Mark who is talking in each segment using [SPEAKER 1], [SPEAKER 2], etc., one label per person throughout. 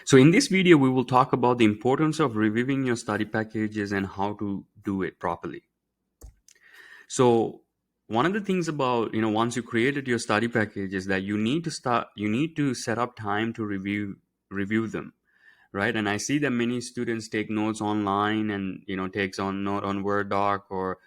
[SPEAKER 1] So in this video, we will talk about the importance of reviewing your study packages and how to do it properly. So one of the things about, once you created your study package is that you need to set up time to review them, right? And I see that many students take notes online and, takes on note on Word doc or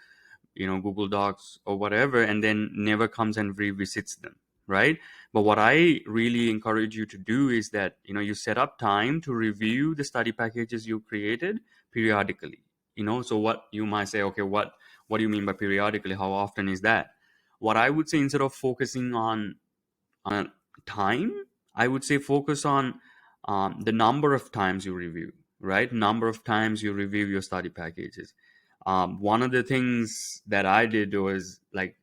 [SPEAKER 1] Google Docs or whatever, and then never comes and revisits them, right? But what I really encourage you to do is that you set up time to review the study packages you created periodically. So what you might say, okay, what do you mean by periodically? How often is that? What I would say, instead of focusing on time, I would say focus on the number of times you review, right? Number of times you review your study packages. One of the things that I did was like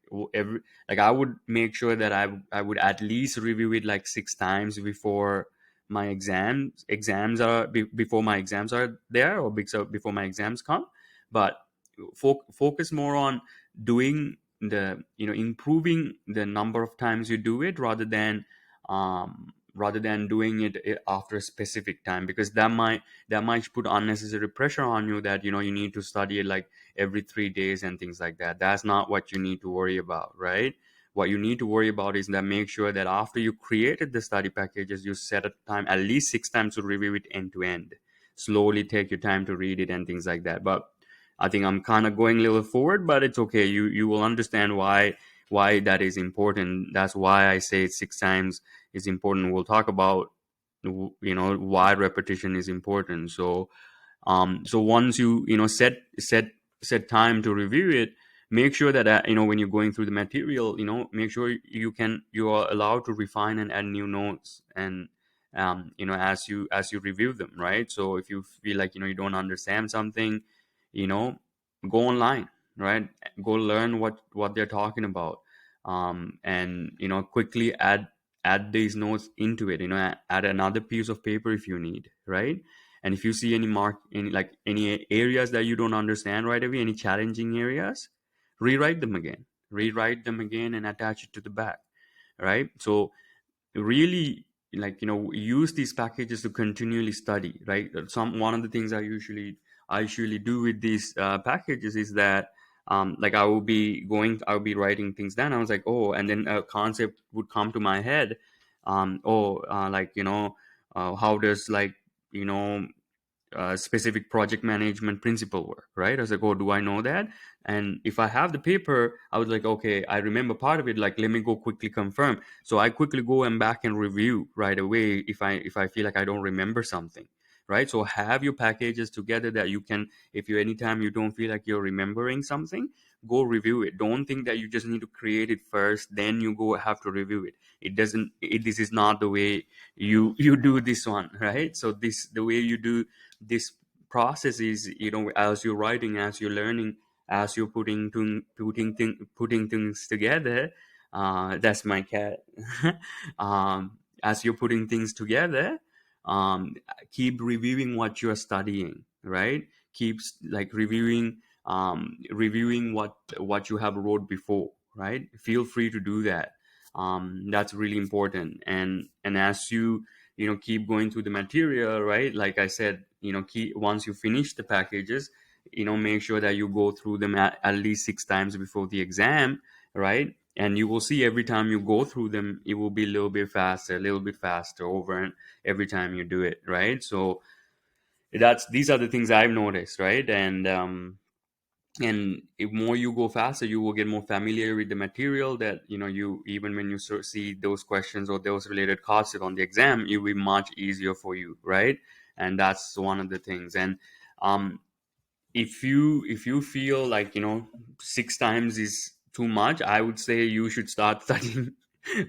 [SPEAKER 1] I would make sure that I would at least review it like 6 times before my before my exams are there, or before my exams come. But focus more on doing improving the number of times you do it, rather than doing it after a specific time, because that might put unnecessary pressure on you, that you need to study it like every 3 days and things like that. That's not what you need to worry about, right? What you need to worry about is that make sure that after you created the study packages, you set a time at least 6 times to review it end to end. Slowly take your time to read it and things like that. But I think I'm kind of going a little forward, but it's okay. You will understand why that is important. That's why I say 6 times is important. We'll talk about why repetition is important. So once set time to review it, make sure that when you're going through the material, make sure you are allowed to refine and add new notes, and as you review them, right? So if you feel like you don't understand something, you know go online, right? Go learn what they're talking about, and quickly add these notes into it. Add another piece of paper if you need, right? And if you see any areas that you don't understand right away, any challenging areas, rewrite them again and attach it to the back, right? So really, use these packages to continually study, right? One of the things I usually do with these packages is that, I'll be writing things down. I was like, oh, and then a concept would come to my head. How does, you know specific project management principle work, right? I was like, oh, do I know that? And if I have the paper, I was like, okay, I remember part of it, like, let me go quickly confirm. So I quickly go and back and review right away if I feel like I don't remember something, right? So have your packages together that you can, if you anytime you don't feel like you're remembering something, go review it. Don't think that you just need to create it first, then you go have to review it. This is not the way you do this one, right? So the way you do this process is, as you're writing, as you're learning, as you're putting things together. That's my cat. As you're putting things together, um, keep reviewing what you're studying, right? Keeps like reviewing what you have wrote before, right? Feel free to do that. That's really important. And as you keep going through the material, right? Like I said, once you finish the packages, make sure that you go through them at least 6 times before the exam, right? And you will see every time you go through them, it will be a little bit faster over and every time you do it, right? So these are the things I've noticed, right? And if more you go faster, you will get more familiar with the material, that you, even when you see those questions or those related concepts on the exam, it will be much easier for you, right? And that's one of the things. And um if you feel like 6 times is too much, I would say you should start studying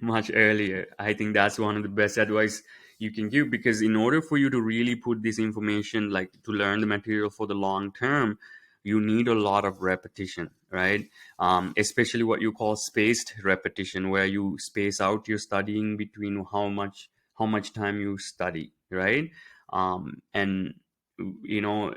[SPEAKER 1] much earlier. I think that's one of the best advice you can give, because in order for you to really put this information, like to learn the material for the long term, you need a lot of repetition, right? Especially what you call spaced repetition, where you space out your studying between how much time you study, right? And you know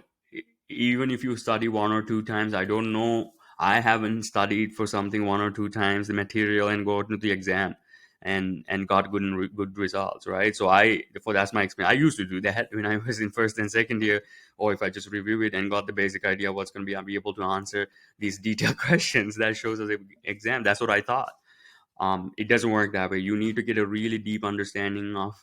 [SPEAKER 1] even if you study 1 or 2 times, I don't know, I haven't studied for something 1 or 2 times the material and go to the exam. and got good results, right? So I for that's my experience. I used to do that when I was in first and second year, or if I just review it and got the basic idea of what's going to be, I'll be able to answer these detailed questions that shows us the exam. That's what I thought. It doesn't work that way. You need to get a really deep understanding of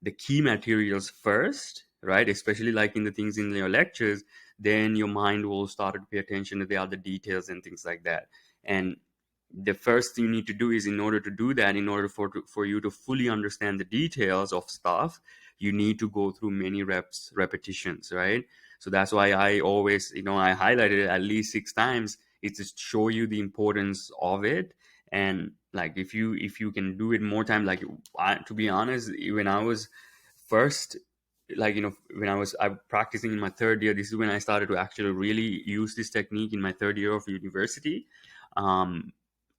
[SPEAKER 1] the key materials first, right? Especially like in the things in your lectures, then your mind will start to pay attention to the other details and things like that. And the first thing you need to do is, in order to do that, in order for you to fully understand the details of stuff, you need to go through many repetitions, right? So that's why I always, I highlighted it at least 6 times. It's just show you the importance of it. And like if you can do it more time, like to be honest, when I was first, like when I practicing in my third year, this is when I started to actually really use this technique in my third year of university. um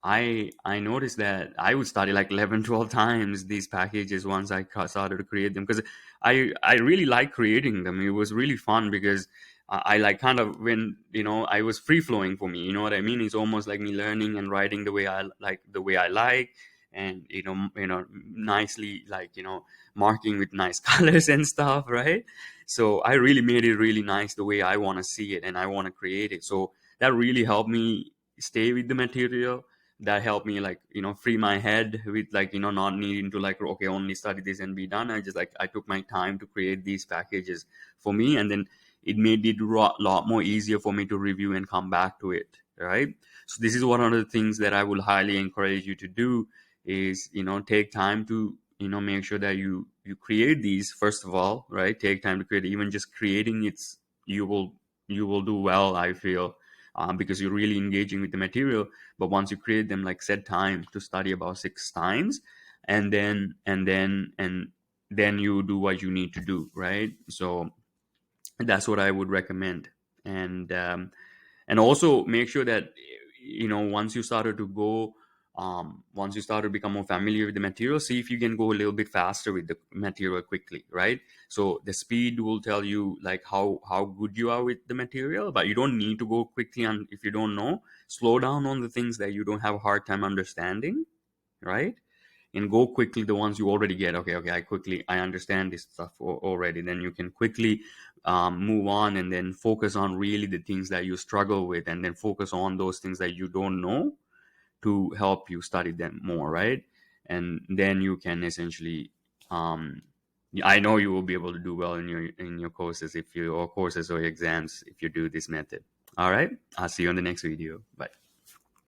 [SPEAKER 1] I noticed that I would study like 11, 12 times these packages once I started to create them, because I really like creating them. It was really fun because I like kind of, when I was free flowing for me. You know what I mean? It's almost like me learning and writing the way I like, and nicely, like marking with nice colors and stuff, right? So I really made it really nice the way I want to see it and I want to create it. So that really helped me stay with the material. That helped me, like free my head with, like not needing to, like, okay, only study this and be done. I took my time to create these packages for me, and then it made it a lot more easier for me to review and come back to it, right? So this is one of the things that I will highly encourage you to do, is take time to make sure that you create these first of all, right? Take time to create. Even just creating it's you will do well, I feel, because you're really engaging with the material. But once you create them, like, set time to study about 6 times, and then you do what you need to do, right? So that's what I would recommend. And also make sure that once you started to go once you start to become more familiar with the material, see if you can go a little bit faster with the material quickly, right? So the speed will tell you, like, how good you are with the material, but you don't need to go quickly. And if you don't know, slow down on the things that you don't have a hard time understanding, right? And go quickly the ones you already get. Okay, I understand this stuff already. Then you can quickly move on, and then focus on really the things that you struggle with, and then focus on those things that you don't know, to help you study them more, right? And then you can essentially, um, I know you will be able to do well in your courses, if you or courses or exams, if you do this method. All right, I'll see you on the next video. Bye.